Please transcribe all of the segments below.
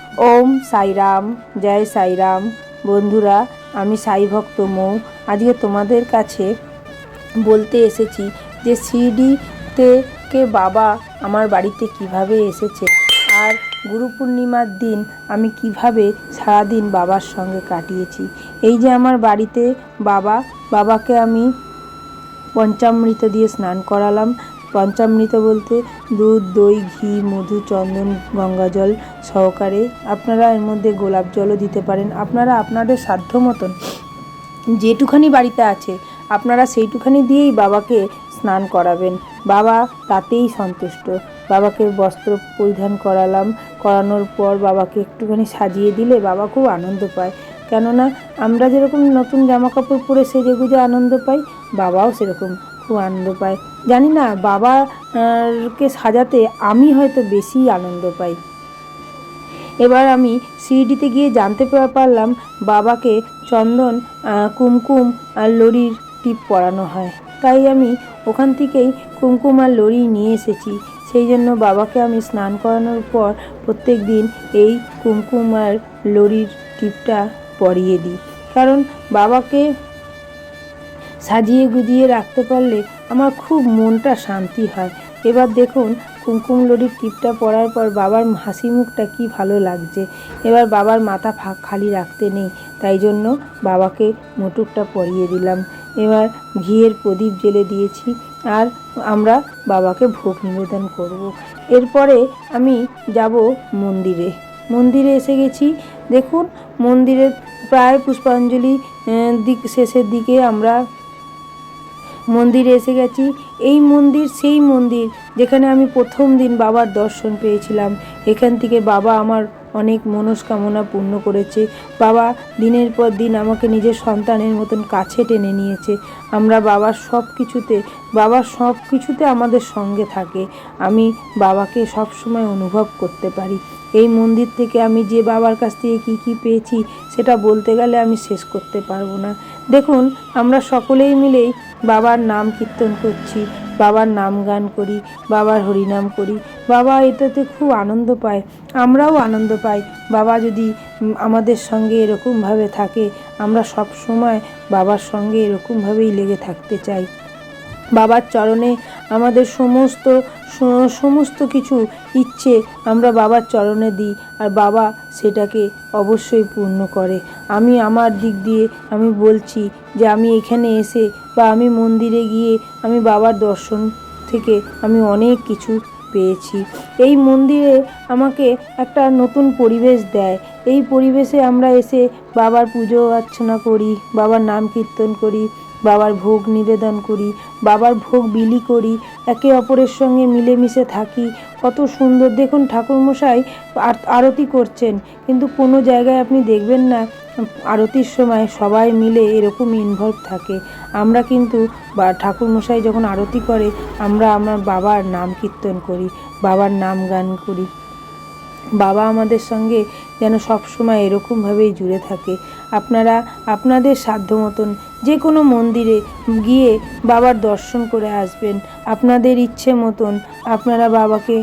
ওম সাইরাম, জয় সাইরাম। বন্ধুরা, আমি সাই ভক্ত মৌ। আজকে তোমাদের কাছে বলতে এসেছি যে শিরডি থেকে বাবা আমার বাড়িতে কিভাবে এসেছে, আর গুরু পূর্ণিমার দিন আমি কিভাবে সারাদিন বাবার সঙ্গে কাটিয়েছি। এই যে আমার বাড়িতে বাবাকে আমি পঞ্চামৃত দিয়ে স্নান করালাম। পঞ্চামৃত বলতে দুধ, দই, ঘি, মধু, চন্দন, গঙ্গাজল সহকারে। আপনারা এর মধ্যে গোলাপ জলও দিতে পারেন। আপনারা আপনাদের সাধ্য মতন যেটুখানি বাড়িতে আছে আপনারা সেইটুখানি দিয়েই বাবাকে স্নান করাবেন। বাবা তাতেই সন্তুষ্ট। বাবাকে বস্ত্র পরিধান করালাম। করানোর পর বাবাকে একটুখানি সাজিয়ে দিলে বাবা খুব আনন্দ পায়। কেননা আমরা যেরকম নতুন জামা কাপড় পরে সেজে গুজে আনন্দ পাই, বাবাও সেরকম খুব আনন্দ পায়। জানি না, বাবাকে সাজাতে আমি হয়তো বেশি আনন্দ পাই। এবার আমি শিরডিতে গিয়ে জানতে পারলাম বাবাকে চন্দন, কুমকুম আর লরির টিপ পরানো হয়। তাই আমি ওখান থেকেই কুমকুম আর লরি নিয়ে এসেছি। সেই জন্য বাবাকে আমি স্নান করানোর পর প্রত্যেক দিন এই কুমকুম আর লরির টিপটা পরিয়ে দিই। কারণ বাবাকে সাজিয়ে গুজিয়ে রাখতে পারলে আমার খুব মনটা শান্তি হয়। এবার দেখুন, কুমকুম লরির টিপটা পরার পর বাবার হাসি মুখটা কি ভালো লাগছে। এবার বাবার মাথা খালি রাখতে নেই, তাই জন্য বাবাকে মুটুকটা পরিয়ে দিলাম। এবার ঘিয়ের প্রদীপ জ্বেলে দিয়েছি, আর আমরা বাবাকে ভোগ নিবেদন করব। এরপরে আমি যাব মন্দিরে। মন্দিরে এসে গেছি। দেখুন, মন্দিরের প্রায় পুষ্পাঞ্জলি শেষের দিকে আমরা মন্দিরে এসে গেছি। এই মন্দির সেই মন্দির যেখানে আমি প্রথম দিন বাবার দর্শন পেয়েছিলাম। এখান থেকে বাবা আমার অনেক মনস্কামনা পূর্ণ করেছে। বাবা দিনের পর দিন আমাকে নিজের সন্তানের মতন কাছে টেনে নিয়েছে। আমরা বাবার সব কিছুতে আমাদের সঙ্গে থাকে। আমি বাবাকে সব সময় অনুভব করতে পারি। এই মন্দির থেকে আমি যে বাবার কাছ থেকে কী কী পেয়েছি সেটা বলতে গেলে আমি শেষ করতে পারবো না। দেখুন, আমরা সকলেই মিলেই বাবার নাম কীর্তন করছি, বাবার নাম গান করি, বাবার হরিনাম করি। বাবা এটাতে খুব আনন্দ পায়, আমরাও আনন্দ পাই। বাবা যদি আমাদের সঙ্গে এরকমভাবে থাকে, আমরা সব সময় বাবার সঙ্গে এরকমভাবেই লেগে থাকতে চাই। বাবার চরণে আমাদের সমস্ত কিছু ইচ্ছে আমরা বাবার চরণে দিই, আর বাবা সেটাকে অবশ্যই পূর্ণ করে। আমি আমার দিক দিয়ে আমি বলছি যে আমি এখানে এসে বা আমি মন্দিরে গিয়ে আমি বাবার দর্শন থেকে আমি অনেক কিছু পেয়েছি। এই মন্দিরে আমাকে একটা নতুন পরিবেশ দেয়। এই পরিবেশে আমরা এসে বাবার পুজো অর্চনা করি, বাবার নাম কীর্তন করি, বাবার ভোগ নিবেদন করি, বাবার ভোগ বিলি করি, একে অপরের সঙ্গে মিলেমিশে থাকি। কত সুন্দর! দেখুন, ঠাকুরমশাই আরতি করছেন, কিন্তু কোনো জায়গায় আপনি দেখবেন না আরতির সময় সবাই মিলে এরকম ইনভলভ থাকে। আমরা কিন্তু ঠাকুরমশাই যখন আরতি করে আমরা আমার বাবার নাম কীর্তন করি, বাবার নাম গান করি। বাবা আমাদের সঙ্গে যেন সবসময় এরকমভাবেই জুড়ে থাকে। আপনারা আপনাদের সাধ্য মতন যে কোনো মন্দিরে গিয়ে বাবার দর্শন করে আসবেন। আপনাদের ইচ্ছে মতন আপনারা বাবাকে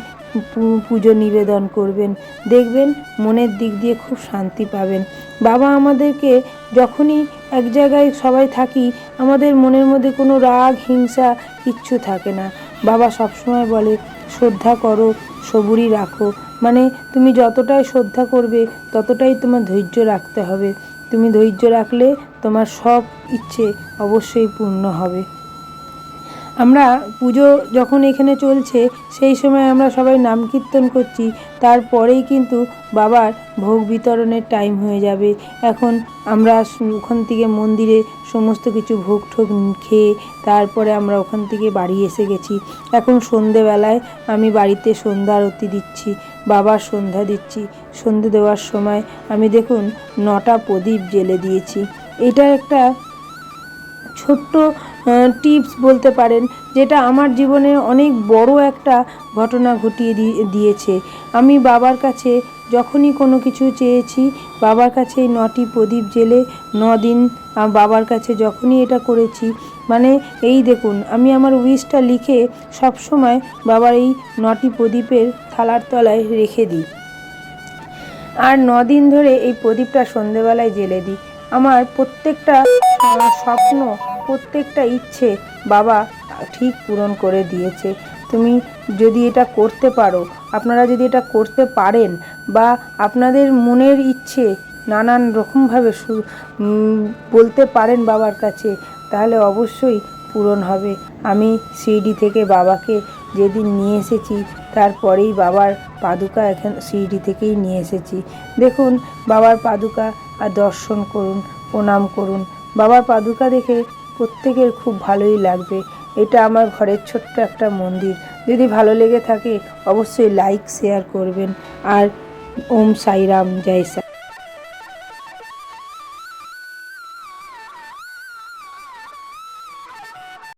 পুজো নিবেদন করবেন। দেখবেন মনের দিক দিয়ে খুব শান্তি পাবেন। বাবা আমাদেরকে যখনই এক জায়গায় সবাই থাকি, আমাদের মনের মধ্যে কোনো রাগ হিংসা কিচ্ছু থাকে না। বাবা সবসময় বলে, শ্রদ্ধা করো, সবুরই রাখো। মানে তুমি যতটাই শ্রদ্ধা করবে ততটাই তোমার ধৈর্য রাখতে হবে। তুমি ধৈর্য রাখলে তোমার সব ইচ্ছে অবশ্যই পূর্ণ হবে। আমরা পুজো যখন এখানে চলছে সেই সময় আমরা সবাই নাম কীর্তন করছি, তারপরেই কিন্তু বাবার ভোগ বিতরণের টাইম হয়ে যাবে। এখন আমরা ওখান থেকে মন্দিরে সমস্ত কিছু ভোগ ঠোগ খেয়ে তারপরে আমরা ওখান থেকে বাড়ি এসে গেছি। এখন সন্ধেবেলায় আমি বাড়িতে সন্ধ্যা আরতি দিচ্ছি, বাবার সন্ধ্যা দিচ্ছি। সন্ধে দেওয়ার সময় আমি দেখুন 9টা প্রদীপ জ্বেলে দিয়েছি। এটা একটা ছোট্ট টিপস বলতে পারেন, যেটা আমার জীবনে অনেক বড় একটা ঘটনা ঘটিয়ে দিয়েছে। আমি বাবার কাছে যখনই কোনো কিছু চেয়েছি, বাবার কাছে এই 9টি প্রদীপ জ্বেলে 9 দিন বাবার কাছে যখনই এটা করেছি, মানে এই দেখুন আমি আমার উইশটা লিখে সবসময় বাবার এই 9টি প্রদীপের থালার তলায় রেখে দিই। আর 9 দিন ধরে এই প্রদীপটা সন্ধেবেলায় জ্বেলে দিই। আমার প্রত্যেকটা স্বপ্ন, প্রত্যেকটা ইচ্ছে বাবা ঠিক পূরণ করে দিয়েছে। তুমি যদি এটা করতে পারো, আপনারা যদি এটা করতে পারেন, বা আপনাদের মনের ইচ্ছে নানান রকমভাবে বলতে পারেন বাবার কাছে, তাহলে অবশ্যই পূরণ হবে। আমি শিরডি থেকে বাবাকে যেদিন নিয়ে এসেছি, তারপরেই বাবার পাদুকা এখানে শিরডি থেকেই নিয়ে এসেছি। দেখুন বাবার পাদুকা, আর দর্শন করুন, প্রণাম করুন। বাবার পাদুকা দেখে প্রত্যেকের খুব ভালোই লাগবে। এটা আমার ঘরের ছোট্ট একটা মন্দির। যদি ভালো লেগে থাকে অবশ্যই লাইক শেয়ার করবেন। আর ওম সাইরাম, জয় সাই।